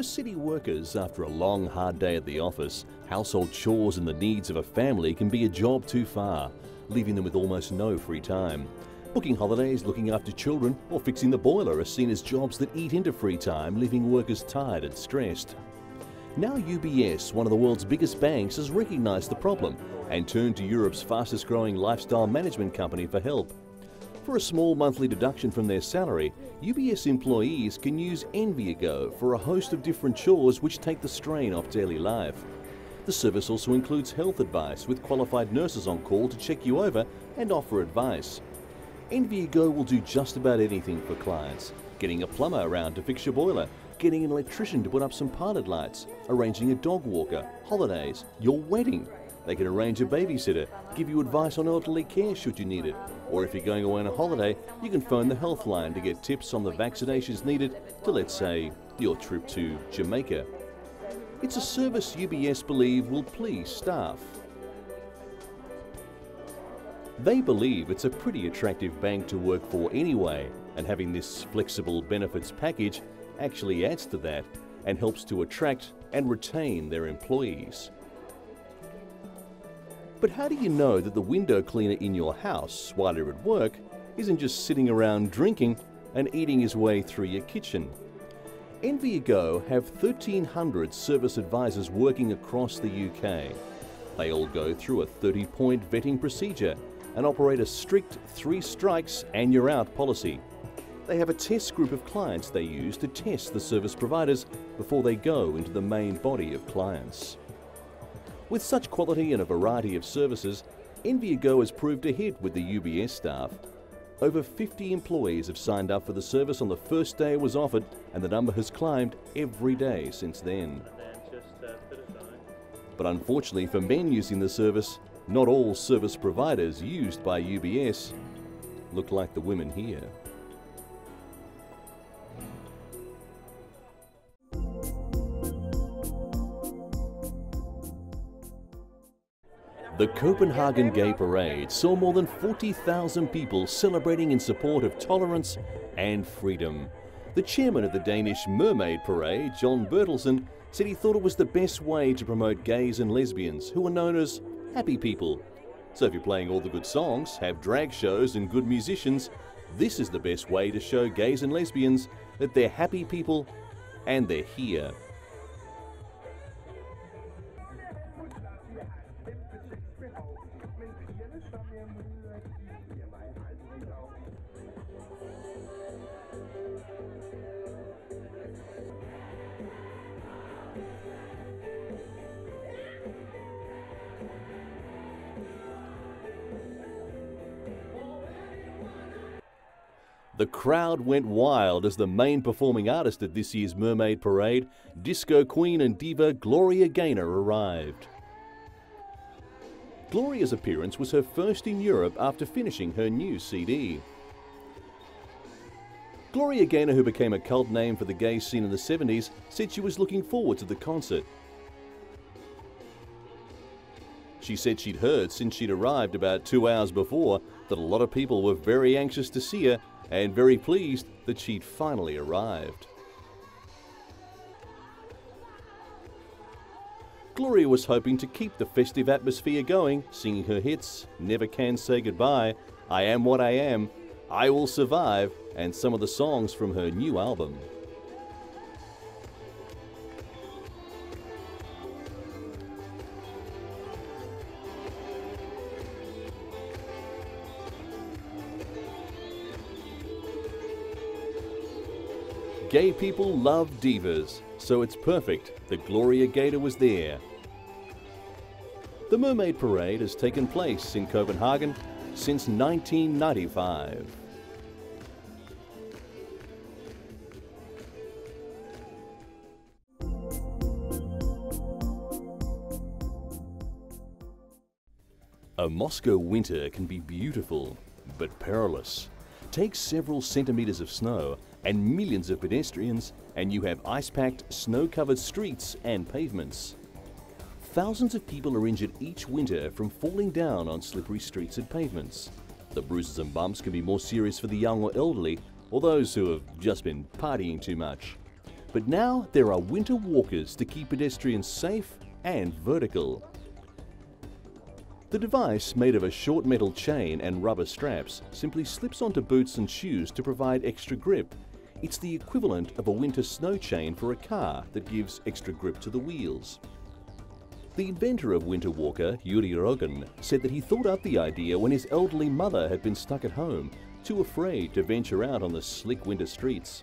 For city workers, after a long, hard day at the office, household chores and the needs of a family can be a job too far, leaving them with almost no free time. Booking holidays, looking after children, or fixing the boiler are seen as jobs that eat into free time, leaving workers tired and stressed. Now UBS, one of the world's biggest banks, has recognised the problem and turned to Europe's fastest growing lifestyle management company for help. For a small monthly deduction from their salary, UBS employees can use Enviago for a host of different chores which take the strain off daily life. The service also includes health advice with qualified nurses on call to check you over and offer advice. Enviago will do just about anything for clients, getting a plumber around to fix your boiler, getting an electrician to put up some pilot lights, arranging a dog walker, holidays, your wedding. They can arrange a babysitter, give you advice on elderly care should you need it, or if you're going away on a holiday, you can phone the health line to get tips on the vaccinations needed to, let's say, your trip to Jamaica. It's a service UBS believe will please staff. They believe it's a pretty attractive bank to work for anyway, and having this flexible benefits package actually adds to that and helps to attract and retain their employees. But how do you know that the window cleaner in your house while you're at work isn't just sitting around drinking and eating his way through your kitchen? Enviago have 1,300 service advisors working across the UK. They all go through a 30-point vetting procedure and operate a strict 3 strikes and you're out policy. They have a test group of clients they use to test the service providers before they go into the main body of clients. With such quality and a variety of services, Enviago has proved a hit with the UBS staff. Over 50 employees have signed up for the service on the first day it was offered, and the number has climbed every day since then. But unfortunately for men using the service, not all service providers used by UBS look like the women here. The Copenhagen Gay Parade saw more than 40,000 people celebrating in support of tolerance and freedom. The chairman of the Danish Mermaid Parade, John Bertelsen, said he thought it was the best way to promote gays and lesbians, who are known as happy people. So if you're playing all the good songs, have drag shows and good musicians, this is the best way to show gays and lesbians that they're happy people and they're here. The crowd went wild as the main performing artist at this year's Mermaid Parade, disco queen and diva Gloria Gaynor, arrived. Gloria's appearance was her first in Europe after finishing her new CD. Gloria Gaynor, who became a cult name for the gay scene in the 70s, said she was looking forward to the concert. She said she'd heard since she'd arrived about 2 hours before that a lot of people were very anxious to see her and very pleased that she'd finally arrived. Gloria was hoping to keep the festive atmosphere going, singing her hits Never Can Say Goodbye, I Am What I Am, I Will Survive, and some of the songs from her new album. Gay people love divas, so it's perfect that Gloria Gaynor was there. The Mermaid Parade has taken place in Copenhagen since 1995. A Moscow winter can be beautiful, but perilous. Take several centimeters of snow and millions of pedestrians, and you have ice-packed, snow-covered streets and pavements. Thousands of people are injured each winter from falling down on slippery streets and pavements. The bruises and bumps can be more serious for the young or elderly, or those who have just been partying too much. But now there are winter walkers to keep pedestrians safe and vertical. The device, made of a short metal chain and rubber straps, simply slips onto boots and shoes to provide extra grip. It's the equivalent of a winter snow chain for a car that gives extra grip to the wheels. The inventor of Winter Walker, Yuri Rogan, said that he thought up the idea when his elderly mother had been stuck at home, too afraid to venture out on the slick winter streets.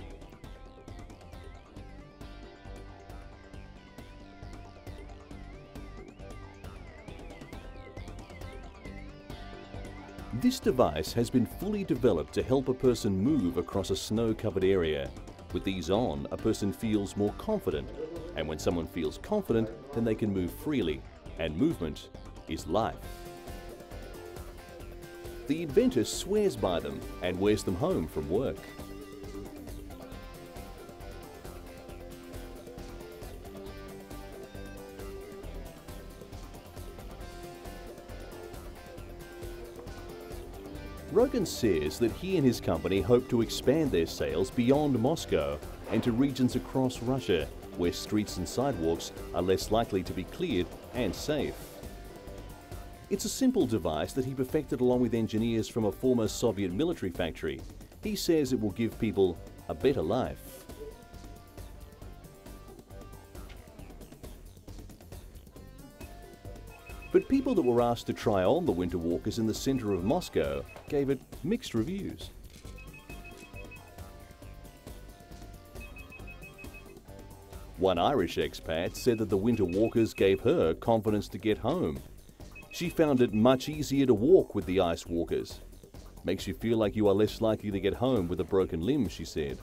This device has been fully developed to help a person move across a snow-covered area. With these on, a person feels more confident, and when someone feels confident, then they can move freely, and movement is life. The inventor swears by them and wears them home from work. Rogan says that he and his company hope to expand their sales beyond Moscow and to regions across Russia, where streets and sidewalks are less likely to be cleared and safe. It's a simple device that he perfected along with engineers from a former Soviet military factory. He says it will give people a better life. But people that were asked to try on the Winter Walkers in the center of Moscow gave it mixed reviews. One Irish expat said that the Winter Walkers gave her confidence to get home. She found it much easier to walk with the ice walkers. Makes you feel like you are less likely to get home with a broken limb, she said.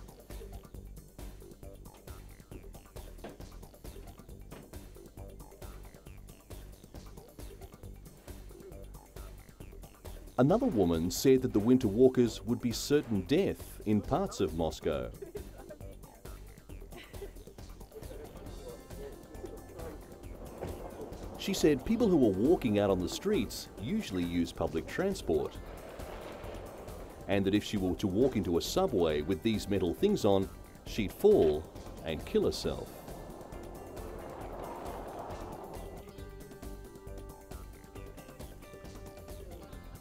Another woman said that the Winter Walkers would be certain death in parts of Moscow. She said people who are walking out on the streets usually use public transport, and that if she were to walk into a subway with these metal things on, she'd fall and kill herself.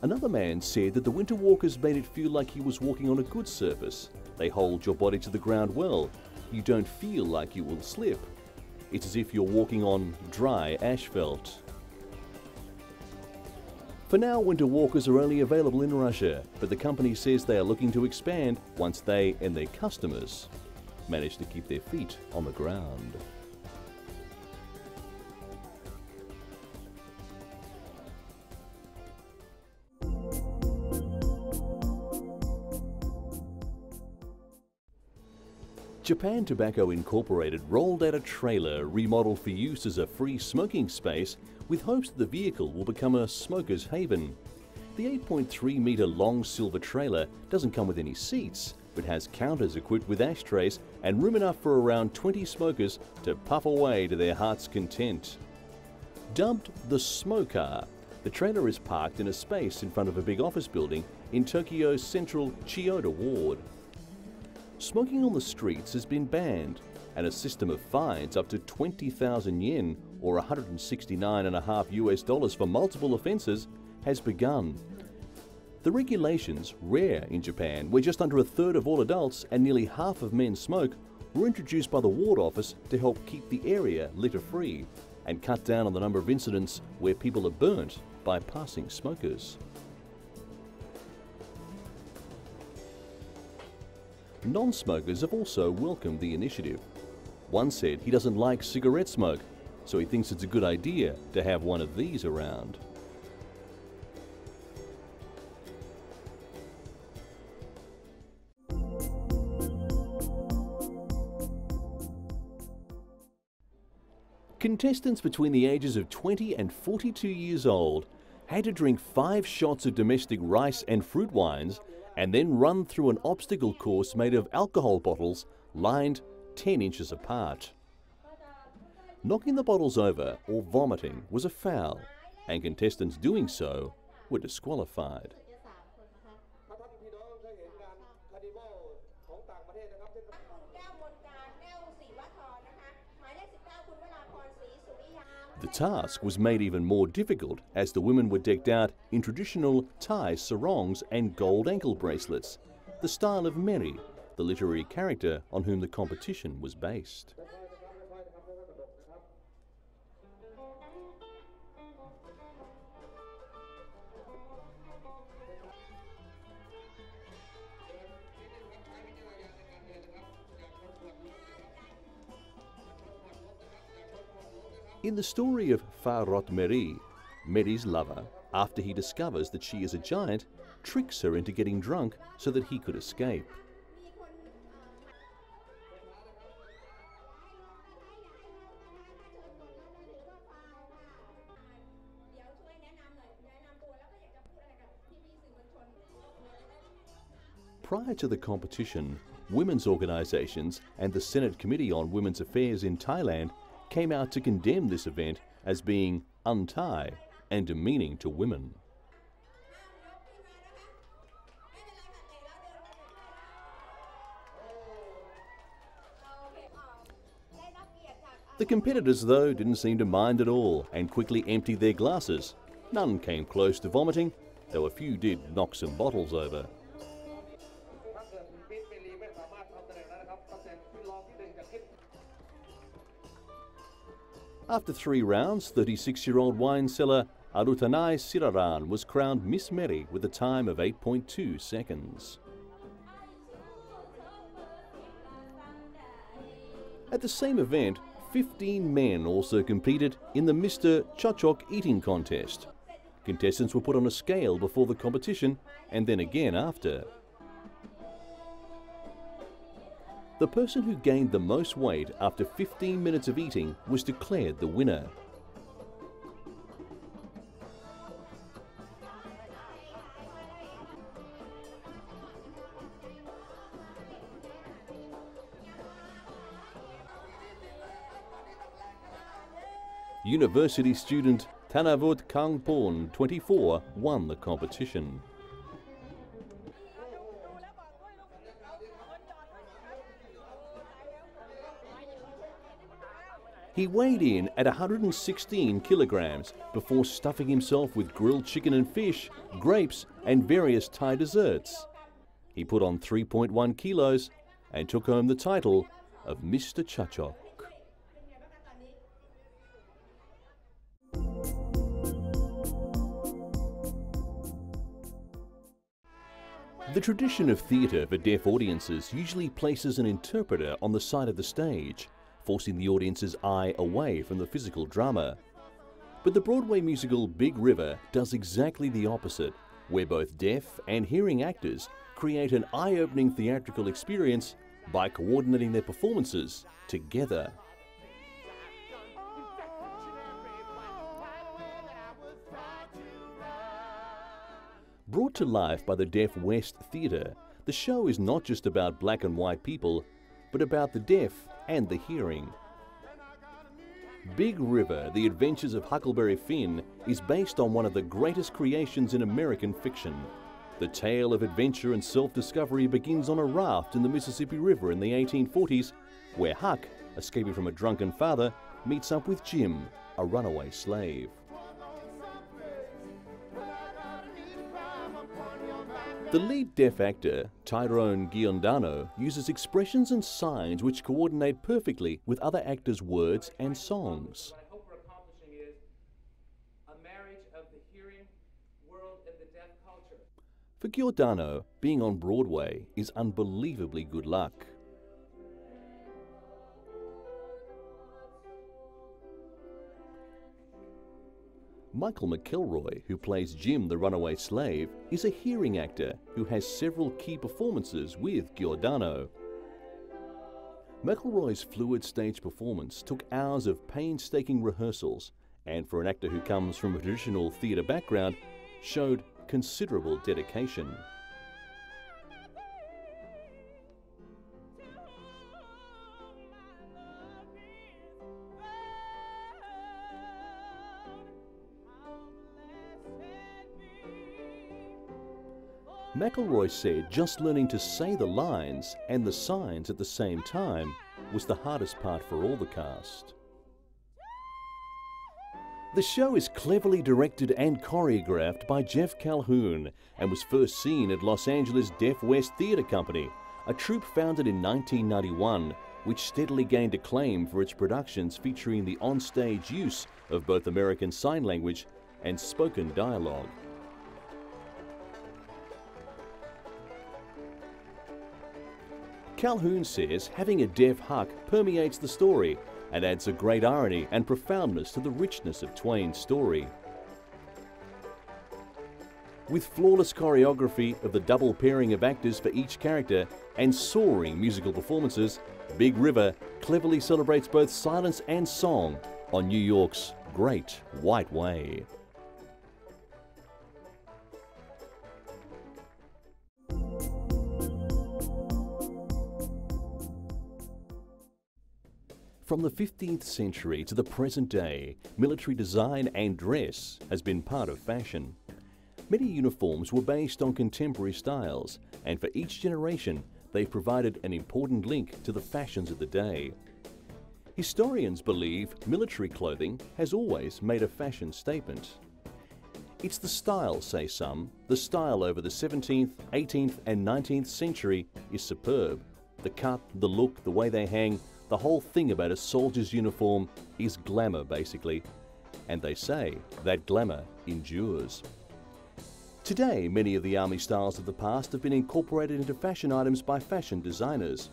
Another man said that the Winter Walkers made it feel like he was walking on a good surface. They hold your body to the ground well. You don't feel like you will slip. It's as if you're walking on dry asphalt. For now, Winter Walkers are only available in Russia, but the company says they are looking to expand once they and their customers manage to keep their feet on the ground. Japan Tobacco Incorporated rolled out a trailer remodeled for use as a free smoking space with hopes that the vehicle will become a smoker's haven. The 8.3-meter long silver trailer doesn't come with any seats, but has counters equipped with ashtrays and room enough for around 20 smokers to puff away to their heart's content. Dubbed the Smoker, the trailer is parked in a space in front of a big office building in Tokyo's central Chiyoda ward. Smoking on the streets has been banned, and a system of fines up to 20,000 yen or $169.5 US for multiple offences has begun. The regulations, rare in Japan, where just under a third of all adults and nearly half of men smoke, were introduced by the ward office to help keep the area litter-free and cut down on the number of incidents where people are burnt by passing smokers. Non-smokers have also welcomed the initiative. One said he doesn't like cigarette smoke, so he thinks it's a good idea to have one of these around. Contestants between the ages of 20 and 42 years old had to drink 5 shots of domestic rice and fruit wines and then run through an obstacle course made of alcohol bottles lined 10 inches apart. Knocking the bottles over or vomiting was a foul, and contestants doing so were disqualified. The task was made even more difficult as the women were decked out in traditional Thai sarongs and gold ankle bracelets, the style of Mary, the literary character on whom the competition was based. In the story of Farot Meri, Meri's lover, after he discovers that she is a giant, tricks her into getting drunk so that he could escape. Prior to the competition, women's organisations and the Senate Committee on Women's Affairs in Thailand came out to condemn this event as being un-Thai and demeaning to women. The competitors, though, didn't seem to mind at all and quickly emptied their glasses. None came close to vomiting, though a few did knock some bottles over. After 3 rounds, 36-year-old wine seller Arutanai Siraran was crowned Miss Meri with a time of 8.2 seconds. At the same event, 15 men also competed in the Mr. Chochok eating contest. Contestants were put on a scale before the competition and then again after. The person who gained the most weight after 15 minutes of eating was declared the winner. University student Thanavut Kangporn, 24, won the competition. He weighed in at 116 kilograms before stuffing himself with grilled chicken and fish, grapes and various Thai desserts. He put on 3.1 kilos and took home the title of Mr. Chochok. The tradition of theatre for deaf audiences usually places an interpreter on the side of the stage, forcing the audience's eye away from the physical drama. But the Broadway musical Big River does exactly the opposite, where both deaf and hearing actors create an eye-opening theatrical experience by coordinating their performances together. Brought to life by the Deaf West Theatre, the show is not just about black and white people, but about the deaf and the hearing. Big River, The Adventures of Huckleberry Finn, is based on one of the greatest creations in American fiction. The tale of adventure and self-discovery begins on a raft in the Mississippi River in the 1840s, where Huck, escaping from a drunken father, meets up with Jim, a runaway slave. The lead deaf actor, Tyrone Giordano, uses expressions and signs which coordinate perfectly with other actors' words and songs. What I hope we're accomplishing is a marriage of the hearing world and the deaf culture. For Giordano, being on Broadway is unbelievably good luck. Michael McElroy, who plays Jim the runaway slave, is a hearing actor who has several key performances with Giordano. McElroy's fluid stage performance took hours of painstaking rehearsals, and for an actor who comes from a traditional theatre background, showed considerable dedication. McElroy said just learning to say the lines and the signs at the same time was the hardest part for all the cast. The show is cleverly directed and choreographed by Jeff Calhoun and was first seen at Los Angeles Deaf West Theatre Company, a troupe founded in 1991, which steadily gained acclaim for its productions featuring the on-stage use of both American Sign Language and spoken dialogue. Calhoun says having a deaf Huck permeates the story and adds a great irony and profoundness to the richness of Twain's story. With flawless choreography of the double pairing of actors for each character and soaring musical performances, Big River cleverly celebrates both silence and song on New York's Great White Way. From the 15th century to the present day, military design and dress has been part of fashion. Many uniforms were based on contemporary styles, and for each generation, they've provided an important link to the fashions of the day. Historians believe military clothing has always made a fashion statement. It's the style, say some. The style over the 17th, 18th and 19th century is superb. The cut, the look, the way they hang, the whole thing about a soldier's uniform is glamour, basically. And they say that glamour endures. Today, many of the army styles of the past have been incorporated into fashion items by fashion designers.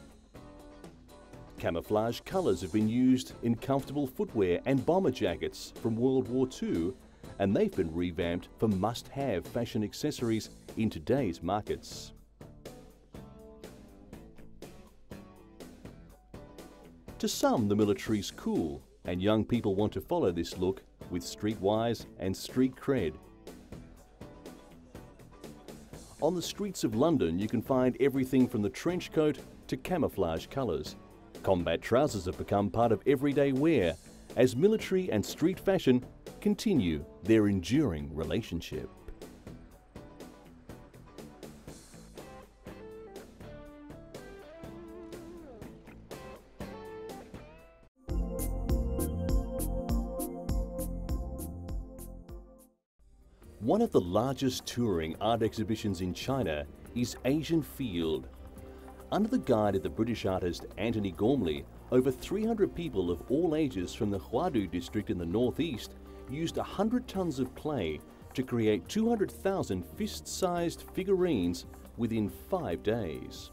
Camouflage colours have been used in comfortable footwear and bomber jackets from World War II, and they've been revamped for must-have fashion accessories in today's markets. To some, the military's cool, and young people want to follow this look with streetwise and street cred. On the streets of London, you can find everything from the trench coat to camouflage colours. Combat trousers have become part of everyday wear as military and street fashion continue their enduring relationship. One of the largest touring art exhibitions in China is Asian Field. Under the guide of the British artist Antony Gormley, over 300 people of all ages from the Huadu district in the northeast used 100 tons of clay to create 200,000 fist-sized figurines within 5 days.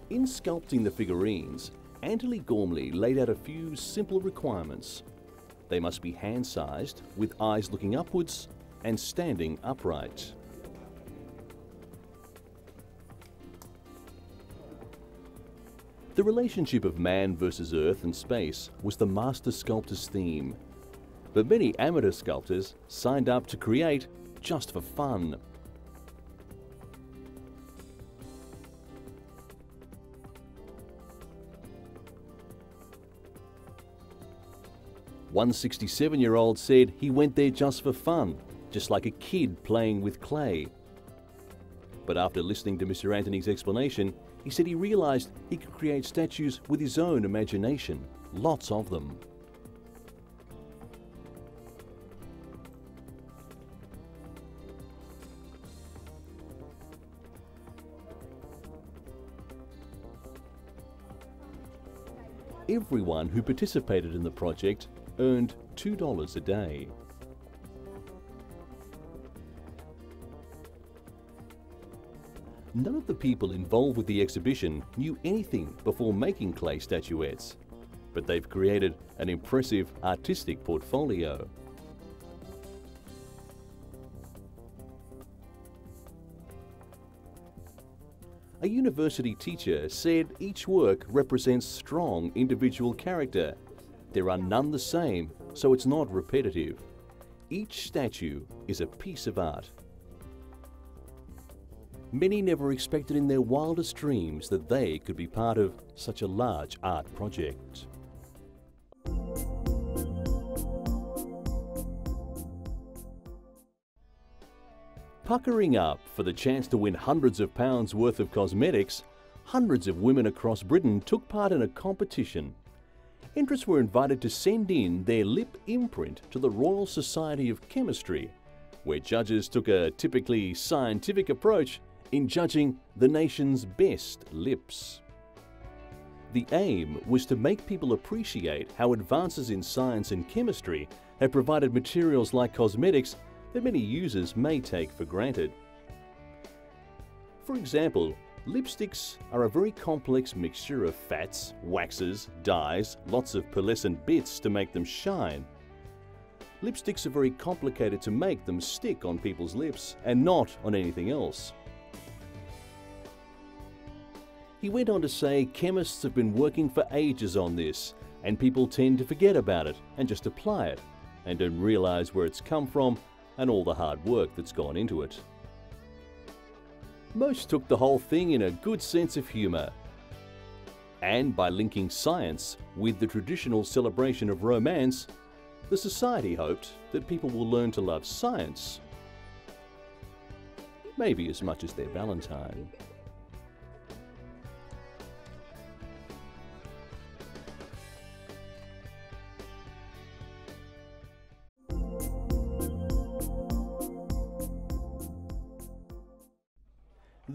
In sculpting the figurines, Antony Gormley laid out a few simple requirements. They must be hand-sized, with eyes looking upwards and standing upright. The relationship of man versus earth and space was the master sculptor's theme. But many amateur sculptors signed up to create just for fun. One 67-year-old said he went there just for fun, just like a kid playing with clay. But after listening to Mr. Antony's explanation, he said he realized he could create statues with his own imagination, lots of them. Everyone who participated in the project earned $2 a day. None of the people involved with the exhibition knew anything before making clay statuettes, but they've created an impressive artistic portfolio. A university teacher said each work represents strong individual character. There are none the same, so it's not repetitive. Each statue is a piece of art. Many never expected in their wildest dreams that they could be part of such a large art project. Puckering up for the chance to win hundreds of pounds worth of cosmetics, hundreds of women across Britain took part in a competition. Entrants were invited to send in their lip imprint to the Royal Society of Chemistry, where judges took a typically scientific approach in judging the nation's best lips. The aim was to make people appreciate how advances in science and chemistry have provided materials like cosmetics that many users may take for granted. For example, lipsticks are a very complex mixture of fats, waxes, dyes, lots of pearlescent bits to make them shine. Lipsticks are very complicated to make them stick on people's lips and not on anything else. He went on to say chemists have been working for ages on this, and people tend to forget about it and just apply it, and don't realize where it's come from and all the hard work that's gone into it. Most took the whole thing in a good sense of humour. And by linking science with the traditional celebration of romance, the society hoped that people will learn to love science, maybe as much as their Valentine.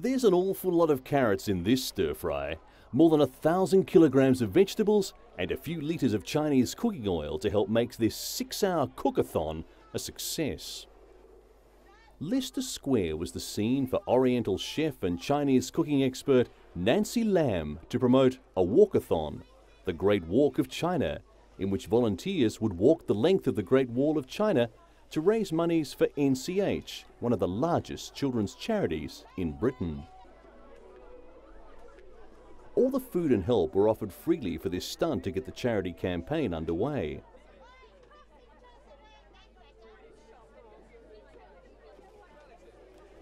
There's an awful lot of carrots in this stir-fry, more than 1,000 kilograms of vegetables and a few litres of Chinese cooking oil to help make this 6-hour cookathon a success. Leicester Square was the scene for Oriental chef and Chinese cooking expert Nancy Lam to promote a walkathon, the Great Walk of China, in which volunteers would walk the length of the Great Wall of China to raise monies for NCH, one of the largest children's charities in Britain. All the food and help were offered freely for this stunt to get the charity campaign underway.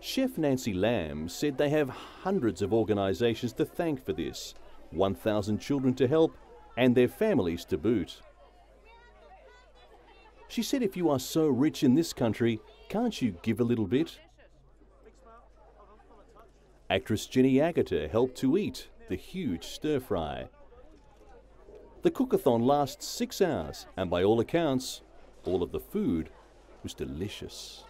Chef Nancy Lam said they have hundreds of organisations to thank for this, 1,000 children to help, and their families to boot. She said if you are so rich in this country, can't you give a little bit? Actress Jenny Agutter helped to eat the huge stir-fry. The cookathon lasts 6 hours, and by all accounts, all of the food was delicious.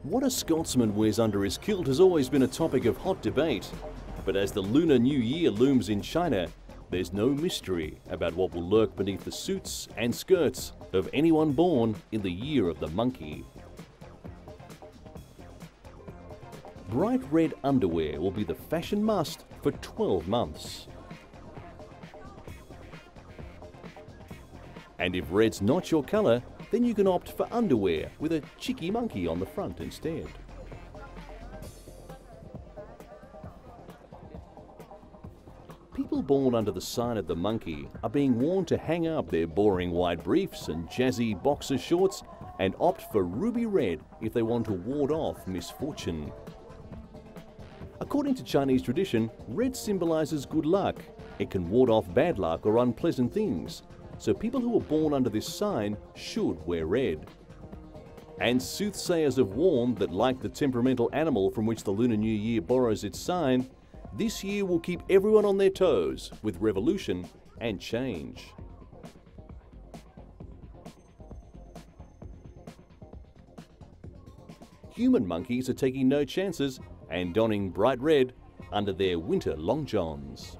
What a Scotsman wears under his kilt has always been a topic of hot debate. But as the Lunar New Year looms in China, there's no mystery about what will lurk beneath the suits and skirts of anyone born in the year of the monkey. Bright red underwear will be the fashion must for 12 months. And if red's not your colour, then you can opt for underwear with a cheeky monkey on the front instead. People born under the sign of the monkey are being warned to hang up their boring white briefs and jazzy boxer shorts and opt for ruby red if they want to ward off misfortune. According to Chinese tradition, red symbolises good luck. It can ward off bad luck or unpleasant things. So people who are born under this sign should wear red. And soothsayers have warned that, like the temperamental animal from which the Lunar New Year borrows its sign, this year will keep everyone on their toes with revolution and change. Human monkeys are taking no chances and donning bright red under their winter long johns.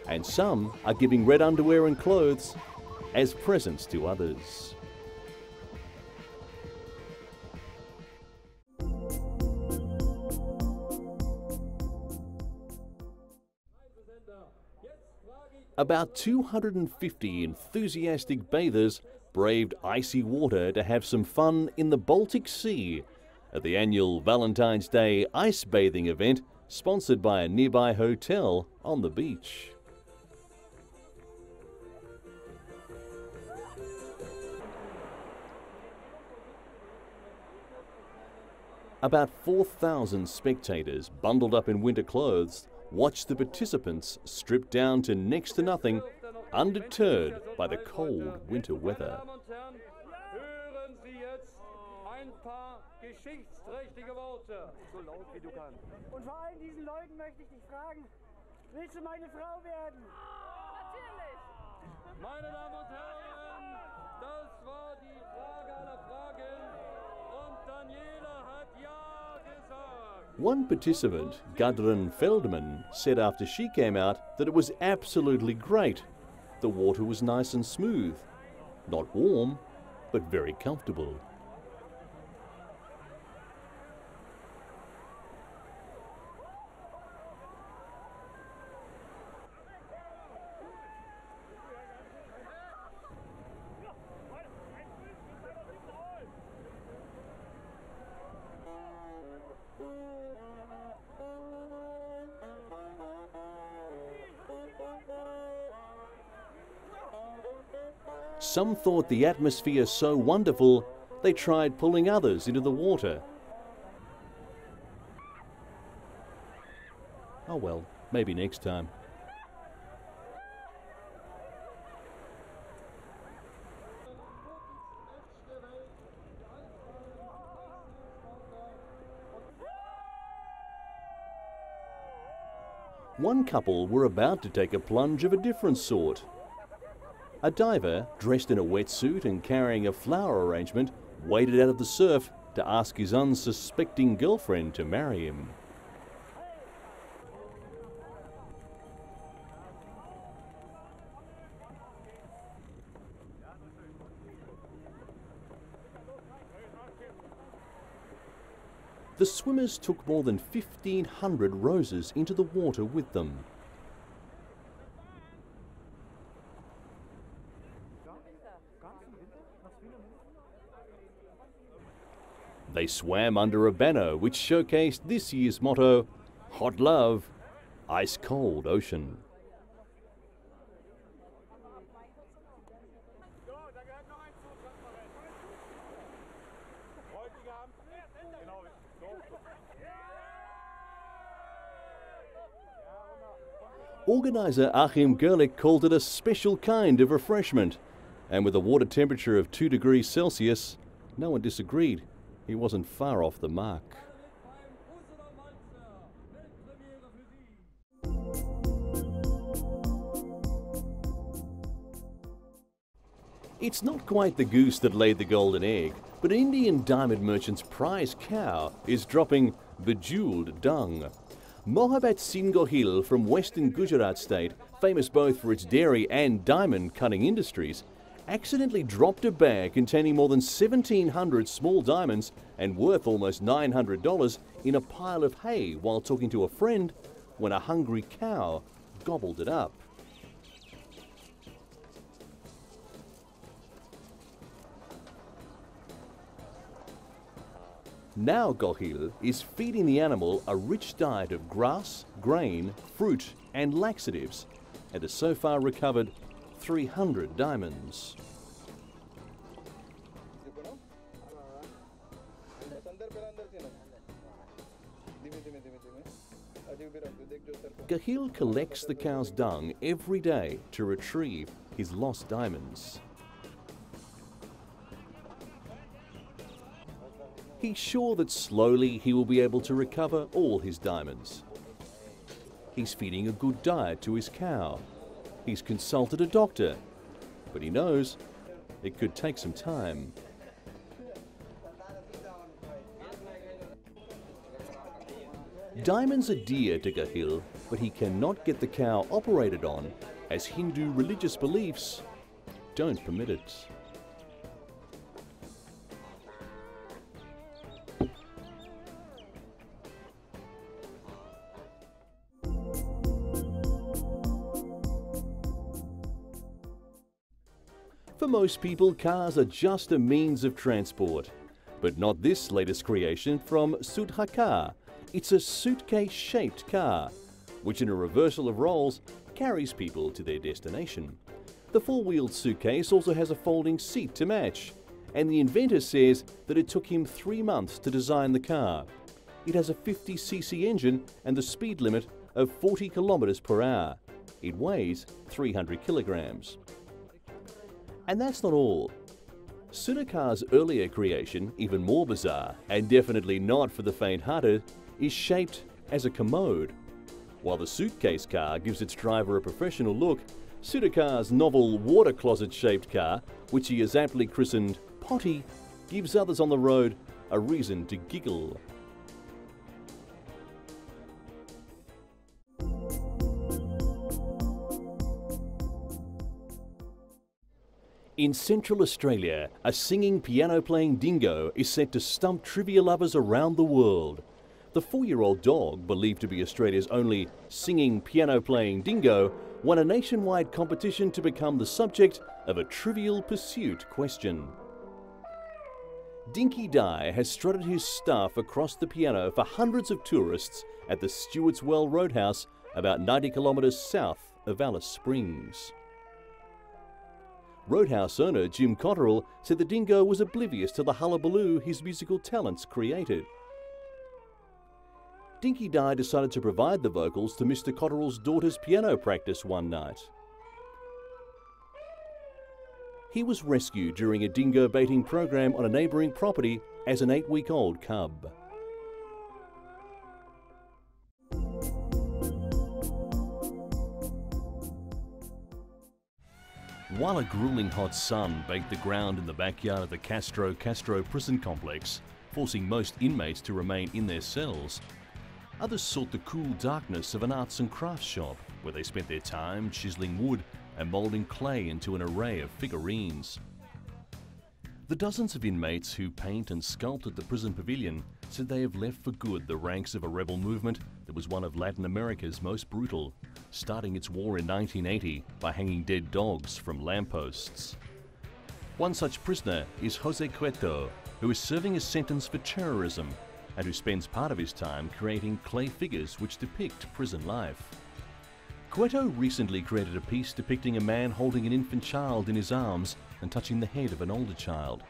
And some are giving red underwear and clothes as presents to others. About 250 enthusiastic bathers braved icy water to have some fun in the Baltic Sea at the annual Valentine's Day ice bathing event sponsored by a nearby hotel on the beach. About 4,000 spectators, bundled up in winter clothes, watch the participants strip down to next to nothing, undeterred by the cold winter weather. Hören Sie jetzt ein paar geschichtsträchtige Worte. So laut wie du kannst. Und vor allen diesen Leuten möchte ich dich fragen, willst du meine Frau werden? Natürlich! Meine Damen und Herren, das war die Frage aller Fragen und Daniela hat Ja gesagt. One participant, Gudrun Feldman, said after she came out that it was absolutely great. The water was nice and smooth. Not warm, but very comfortable. Some thought the atmosphere so wonderful, they tried pulling others into the water. Oh well, maybe next time. One couple were about to take a plunge of a different sort. A diver, dressed in a wetsuit and carrying a flower arrangement, waded out of the surf to ask his unsuspecting girlfriend to marry him. The swimmers took more than 1,500 roses into the water with them. They swam under a banner which showcased this year's motto, Hot Love, Ice Cold Ocean. Organiser Achim Gerlich called it a special kind of refreshment, and with a water temperature of 2 degrees Celsius, no one disagreed. He wasn't far off the mark. It's not quite the goose that laid the golden egg, but an Indian diamond merchant's prize cow is dropping bejeweled dung. Mohabbat Singh Gohil from western Gujarat state, famous both for its dairy and diamond cutting industries, accidentally dropped a bag containing more than 1,700 small diamonds and worth almost $900 in a pile of hay while talking to a friend when a hungry cow gobbled it up. Now Gohil is feeding the animal a rich diet of grass, grain, fruit and laxatives, and has so far recovered 300 diamonds. Gohil collects the cow's dung every day to retrieve his lost diamonds. He's sure that slowly he will be able to recover all his diamonds. He's feeding a good diet to his cow. He's consulted a doctor, but he knows it could take some time. Diamonds are dear to Gohil, but he cannot get the cow operated on as Hindu religious beliefs don't permit it. For most people, cars are just a means of transport. But not this latest creation from Sudhakar. It's a suitcase-shaped car, which in a reversal of roles, carries people to their destination. The four-wheeled suitcase also has a folding seat to match, and the inventor says that it took him 3 months to design the car. It has a 50cc engine and the speed limit of 40 kilometers per hour. It weighs 300 kilograms. And that's not all. Sudakar's earlier creation, even more bizarre, and definitely not for the faint-hearted, is shaped as a commode. While the suitcase car gives its driver a professional look, Sudakar's novel water closet-shaped car, which he has aptly christened Potty, gives others on the road a reason to giggle. In Central Australia, a singing, piano-playing dingo is said to stump trivia lovers around the world. The 4-year-old dog, believed to be Australia's only singing, piano-playing dingo, won a nationwide competition to become the subject of a Trivial Pursuit question. Dinky Di has strutted his stuff across the piano for hundreds of tourists at the Stewart's Well Roadhouse, about 90 kilometres south of Alice Springs. Roadhouse owner Jim Cotterill said the dingo was oblivious to the hullabaloo his musical talents created. Dinky Di decided to provide the vocals to Mr. Cotterill's daughter's piano practice one night. He was rescued during a dingo baiting program on a neighbouring property as an 8-week-old cub. While a grueling hot sun baked the ground in the backyard of the Castro prison complex, forcing most inmates to remain in their cells, others sought the cool darkness of an arts and crafts shop, where they spent their time chiseling wood and moulding clay into an array of figurines. The dozens of inmates who paint and sculpt at the prison pavilion said they have left for good the ranks of a rebel movement that was one of Latin America's most brutal, starting its war in 1980 by hanging dead dogs from lampposts. One such prisoner is Jose Cueto, who is serving a sentence for terrorism and who spends part of his time creating clay figures which depict prison life. Cueto recently created a piece depicting a man holding an infant child in his arms and touching the head of an older child.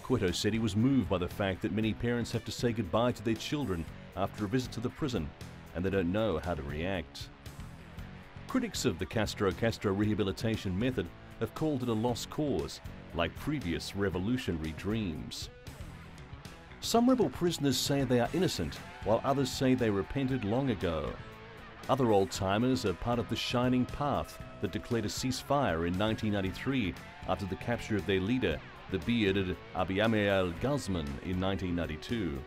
Cueto said he was moved by the fact that many parents have to say goodbye to their children after a visit to the prison, and they don't know how to react. Critics of the Castro rehabilitation method have called it a lost cause, like previous revolutionary dreams. Some rebel prisoners say they are innocent, while others say they repented long ago. Other old-timers are part of the Shining Path that declared a ceasefire in 1993 after the capture of their leader, the bearded Abimael Guzman, in 1992.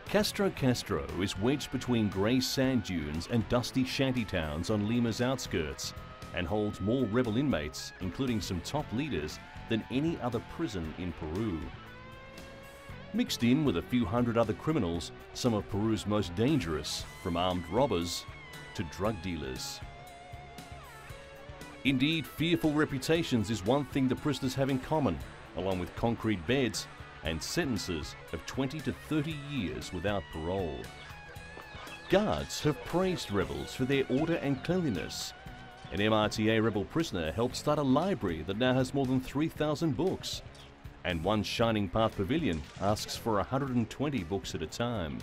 Castro is wedged between grey sand dunes and dusty shanty towns on Lima's outskirts, and holds more rebel inmates, including some top leaders, than any other prison in Peru. Mixed in with a few hundred other criminals, some of Peru's most dangerous, from armed robbers to drug dealers. Indeed, fearful reputations is one thing the prisoners have in common, along with concrete beds and sentences of 20 to 30 years without parole. Guards have praised rebels for their order and cleanliness. An MRTA rebel prisoner helped start a library that now has more than 3,000 books. And one Shining Path pavilion asks for 120 books at a time.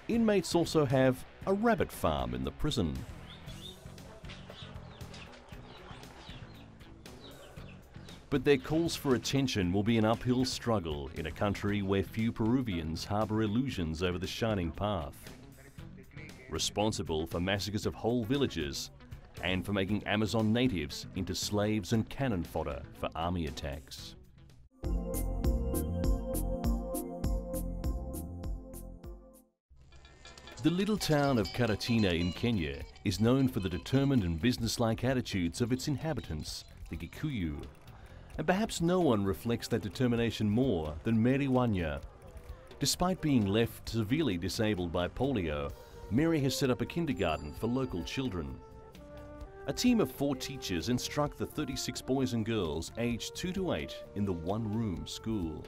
Inmates also have a rabbit farm in the prison. But their calls for attention will be an uphill struggle in a country where few Peruvians harbour illusions over the Shining Path. Responsible for massacres of whole villages and for making Amazon natives into slaves and cannon fodder for army attacks. The little town of Karatina in Kenya is known for the determined and businesslike attitudes of its inhabitants, the Gikuyu. And perhaps no one reflects that determination more than Mary Wanya. Despite being left severely disabled by polio, Mary has set up a kindergarten for local children. A team of 4 teachers instruct the 36 boys and girls aged 2 to 8 in the one-room school.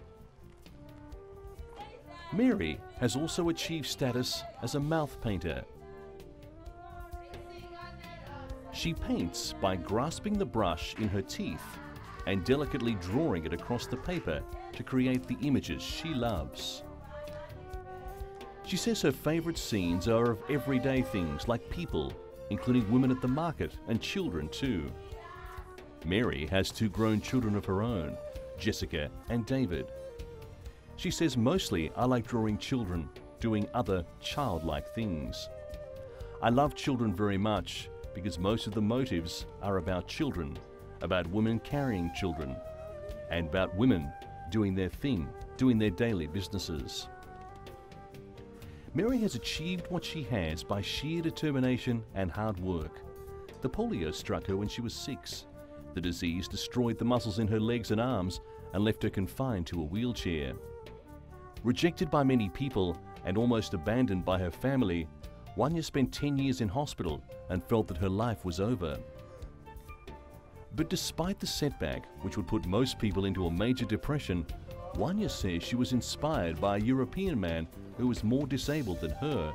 Mary has also achieved status as a mouth painter. She paints by grasping the brush in her teeth and delicately drawing it across the paper to create the images she loves. She says her favourite scenes are of everyday things like people, including women at the market and children too. Mary has 2 grown children of her own, Jessica and David. She says, mostly I like drawing children, doing other childlike things. I love children very much because most of the motives are about children, about women carrying children, and about women doing their thing, doing their daily businesses. Mary has achieved what she has by sheer determination and hard work. The polio struck her when she was 6. The disease destroyed the muscles in her legs and arms and left her confined to a wheelchair. Rejected by many people and almost abandoned by her family, Wanya spent 10 years in hospital and felt that her life was over. But despite the setback, which would put most people into a major depression, Wanya says she was inspired by a European man who was more disabled than her.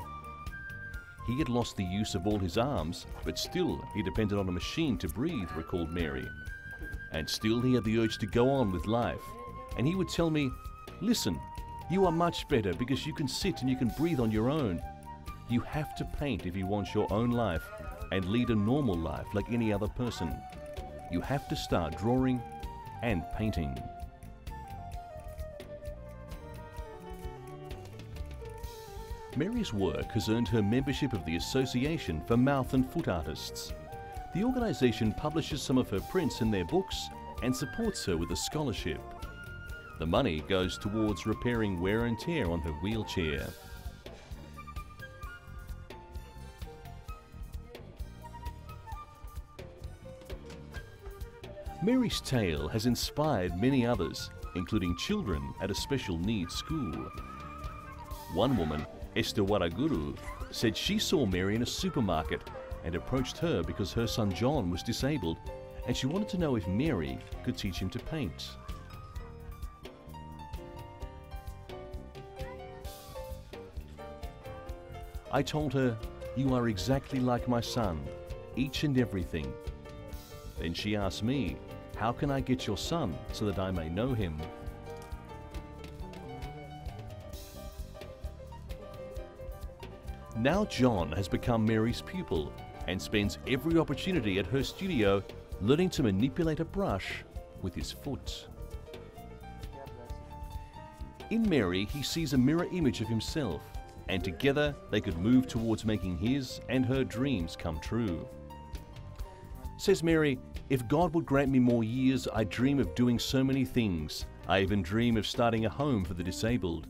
He had lost the use of all his arms, but still he depended on a machine to breathe, recalled Mary. And still he had the urge to go on with life. And he would tell me, "Listen, you are much better because you can sit and you can breathe on your own. You have to paint if you want your own life and lead a normal life like any other person. You have to start drawing and painting." Mary's work has earned her membership of the Association for Mouth and Foot Artists. The organisation publishes some of her prints in their books and supports her with a scholarship. The money goes towards repairing wear and tear on her wheelchair. Mary's tale has inspired many others, including children at a special needs school. One woman, Esther Waraguru, said she saw Mary in a supermarket and approached her because her son John was disabled and she wanted to know if Mary could teach him to paint. I told her, "You are exactly like my son, each and everything." Then she asked me, "How can I get your son so that I may know him?" Now John has become Mary's pupil and spends every opportunity at her studio learning to manipulate a brush with his foot. In Mary, he sees a mirror image of himself, and together they could move towards making his and her dreams come true. Says Mary, "If God would grant me more years, I dream of doing so many things. I even dream of starting a home for the disabled.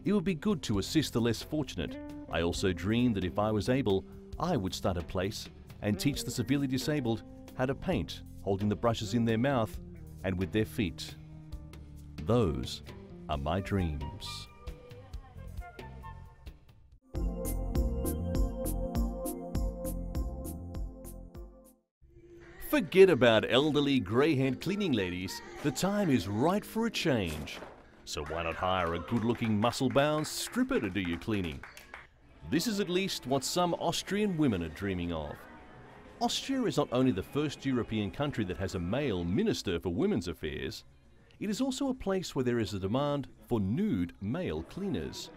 It would be good to assist the less fortunate. I also dream that if I was able, I would start a place and teach the severely disabled how to paint, holding the brushes in their mouth and with their feet. Those are my dreams." Forget about elderly, grey-haired cleaning ladies. The time is right for a change. So why not hire a good-looking, muscle-bound stripper to do your cleaning? This is at least what some Austrian women are dreaming of. Austria is not only the first European country that has a male minister for women's affairs, it is also a place where there is a demand for nude male cleaners.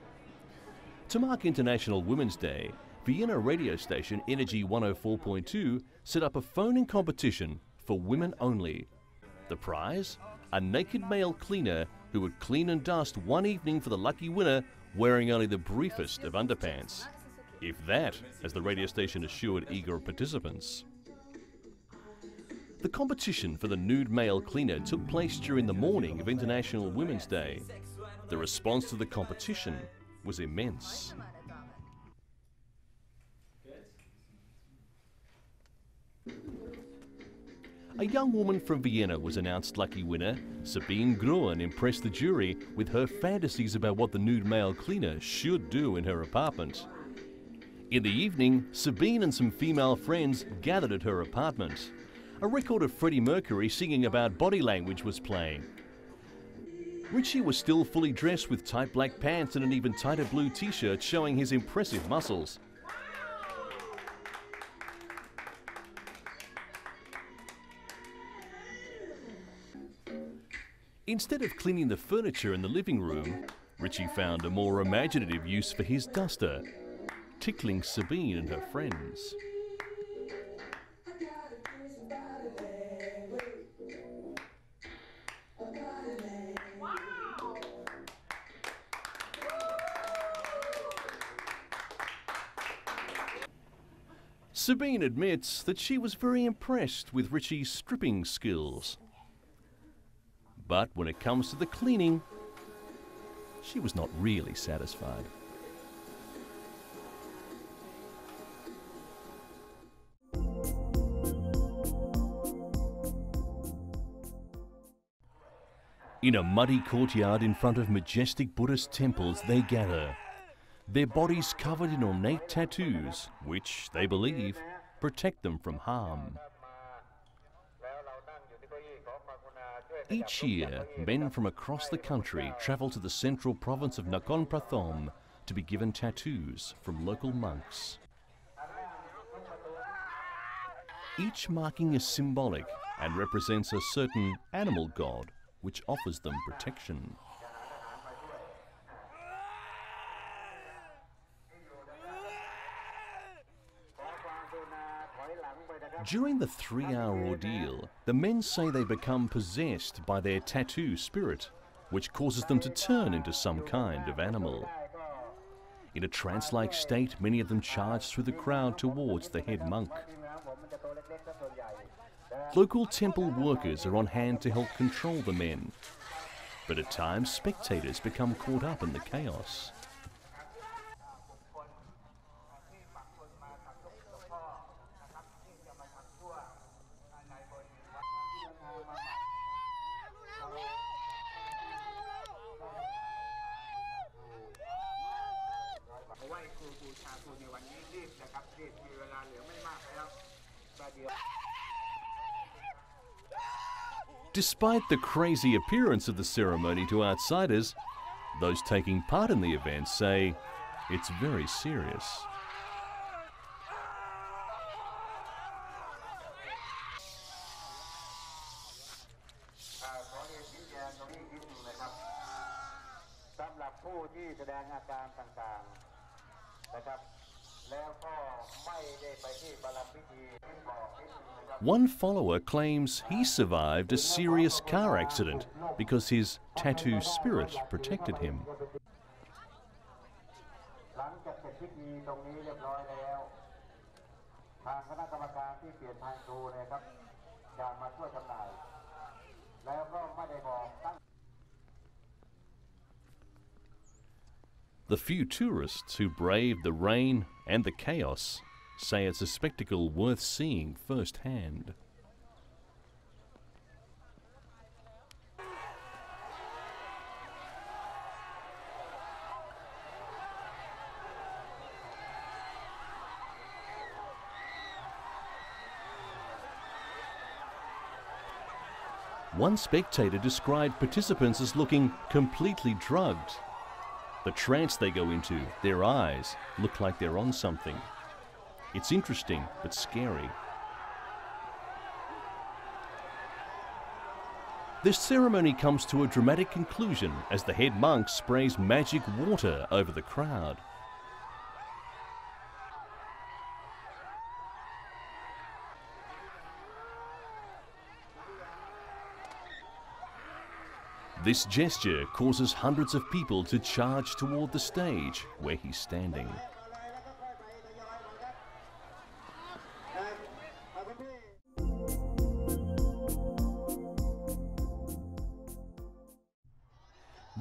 To mark International Women's Day, Vienna radio station Energy 104.2 set up a phone-in competition for women only. The prize? A naked male cleaner who would clean and dust one evening for the lucky winner wearing only the briefest of underpants. If that, as the radio station assured eager participants. The competition for the nude male cleaner took place during the morning of International Women's Day. The response to the competition was immense. A young woman from Vienna was announced lucky winner. Sabine Gruen impressed the jury with her fantasies about what the nude male cleaner should do in her apartment. In the evening, Sabine and some female friends gathered at her apartment. A record of Freddie Mercury singing about body language was playing. Richie was still fully dressed with tight black pants and an even tighter blue t-shirt showing his impressive muscles. Instead of cleaning the furniture in the living room, Richie found a more imaginative use for his duster, tickling Sabine and her friends. Sabine admits that she was very impressed with Richie's stripping skills. But when it comes to the cleaning, she was not really satisfied. In a muddy courtyard in front of majestic Buddhist temples, they gather, their bodies covered in ornate tattoos, which, they believe, protect them from harm. Each year, men from across the country travel to the central province of Nakhon Prathom to be given tattoos from local monks. Each marking is symbolic and represents a certain animal god which offers them protection. During the 3-hour ordeal, the men say they become possessed by their tattoo spirit, which causes them to turn into some kind of animal. In a trance-like state, many of them charge through the crowd towards the head monk. Local temple workers are on hand to help control the men, but at times spectators become caught up in the chaos. Despite the crazy appearance of the ceremony to outsiders, those taking part in the event say it's very serious. One follower claims he survived a serious car accident because his tattoo spirit protected him. The few tourists who braved the rain and the chaos say it's a spectacle worth seeing firsthand. One spectator described participants as looking completely drugged. The trance they go into, their eyes, look like they're on something. It's interesting, but scary. This ceremony comes to a dramatic conclusion as the head monk sprays magic water over the crowd. This gesture causes hundreds of people to charge toward the stage where he's standing.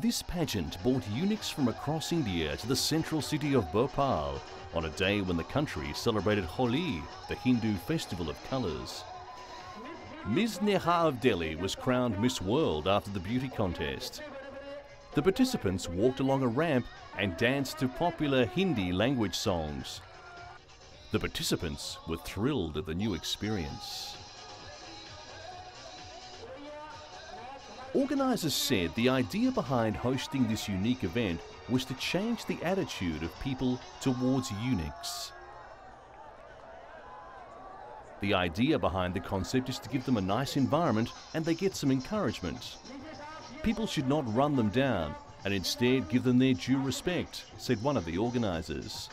This pageant brought eunuchs from across India to the central city of Bhopal on a day when the country celebrated Holi, the Hindu festival of colours. Ms. Neha of Delhi was crowned Miss World after the beauty contest. The participants walked along a ramp and danced to popular Hindi language songs. The participants were thrilled at the new experience. Organisers said the idea behind hosting this unique event was to change the attitude of people towards eunuchs. The idea behind the concept is to give them a nice environment and they get some encouragement. People should not run them down, and instead give them their due respect, said one of the organisers.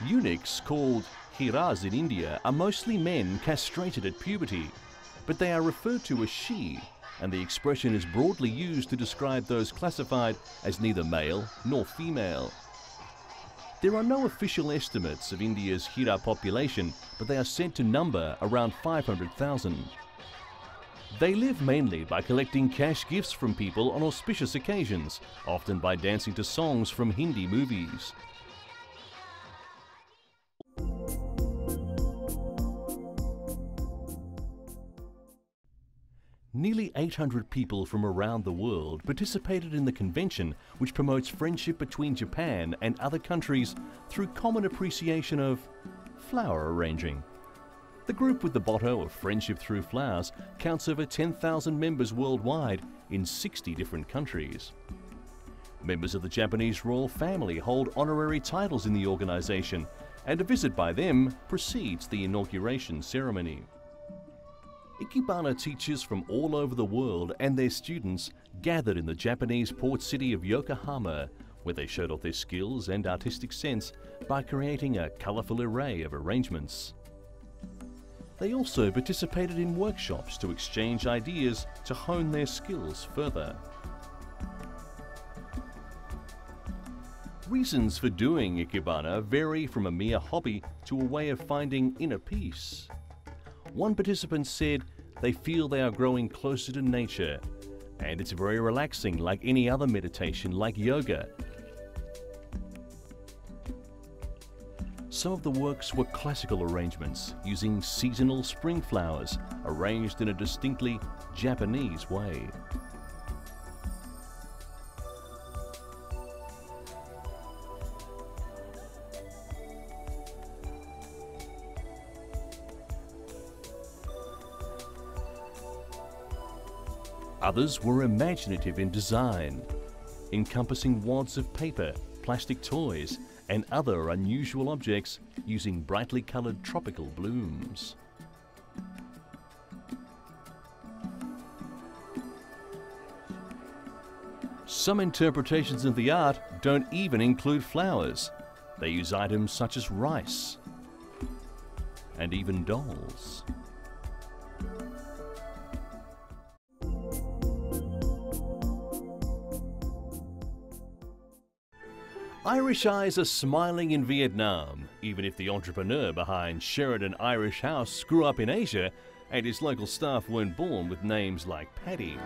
Eunuchs, called hiras in India, are mostly men castrated at puberty, but they are referred to as she, and the expression is broadly used to describe those classified as neither male nor female. There are no official estimates of India's hira population, but they are said to number around 500,000. They live mainly by collecting cash gifts from people on auspicious occasions, often by dancing to songs from Hindi movies. Nearly 800 people from around the world participated in the convention, which promotes friendship between Japan and other countries through common appreciation of flower arranging. The group with the motto of Friendship Through Flowers counts over 10,000 members worldwide in 60 different countries. Members of the Japanese royal family hold honorary titles in the organization, and a visit by them precedes the inauguration ceremony. Ikebana teachers from all over the world and their students gathered in the Japanese port city of Yokohama, where they showed off their skills and artistic sense by creating a colourful array of arrangements. They also participated in workshops to exchange ideas to hone their skills further. Reasons for doing Ikebana vary from a mere hobby to a way of finding inner peace. One participant said they feel they are growing closer to nature, and it's very relaxing, like any other meditation, like yoga. Some of the works were classical arrangements using seasonal spring flowers arranged in a distinctly Japanese way. Others were imaginative in design, encompassing wads of paper, plastic toys, and other unusual objects using brightly coloured tropical blooms. Some interpretations of the art don't even include flowers. They use items such as rice and even dolls. Irish eyes are smiling in Vietnam, even if the entrepreneur behind Sheridan Irish House grew up in Asia and his local staff weren't born with names like Paddy.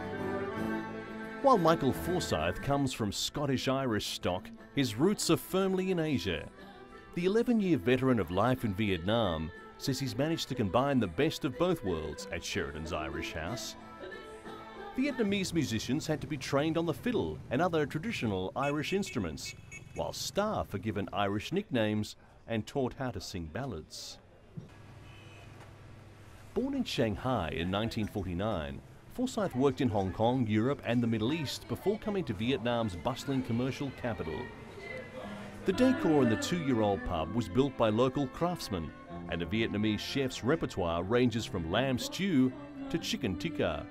While Michael Forsyth comes from Scottish-Irish stock, his roots are firmly in Asia. The 11-year veteran of life in Vietnam says he's managed to combine the best of both worlds at Sheridan's Irish House. Vietnamese musicians had to be trained on the fiddle and other traditional Irish instruments, while staff are given Irish nicknames and taught how to sing ballads. Born in Shanghai in 1949, Forsyth worked in Hong Kong, Europe and the Middle East before coming to Vietnam's bustling commercial capital. The decor in the 2-year-old pub was built by local craftsmen, and a Vietnamese chef's repertoire ranges from lamb stew to chicken tikka.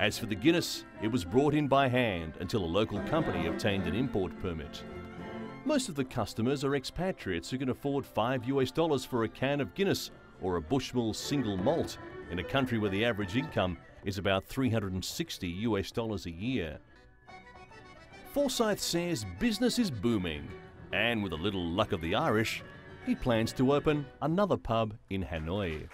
As for the Guinness, it was brought in by hand until a local company obtained an import permit. Most of the customers are expatriates who can afford $5 for a can of Guinness or a Bushmill single malt in a country where the average income is about $360 a year. Forsyth says business is booming, and with a little luck of the Irish, he plans to open another pub in Hanoi.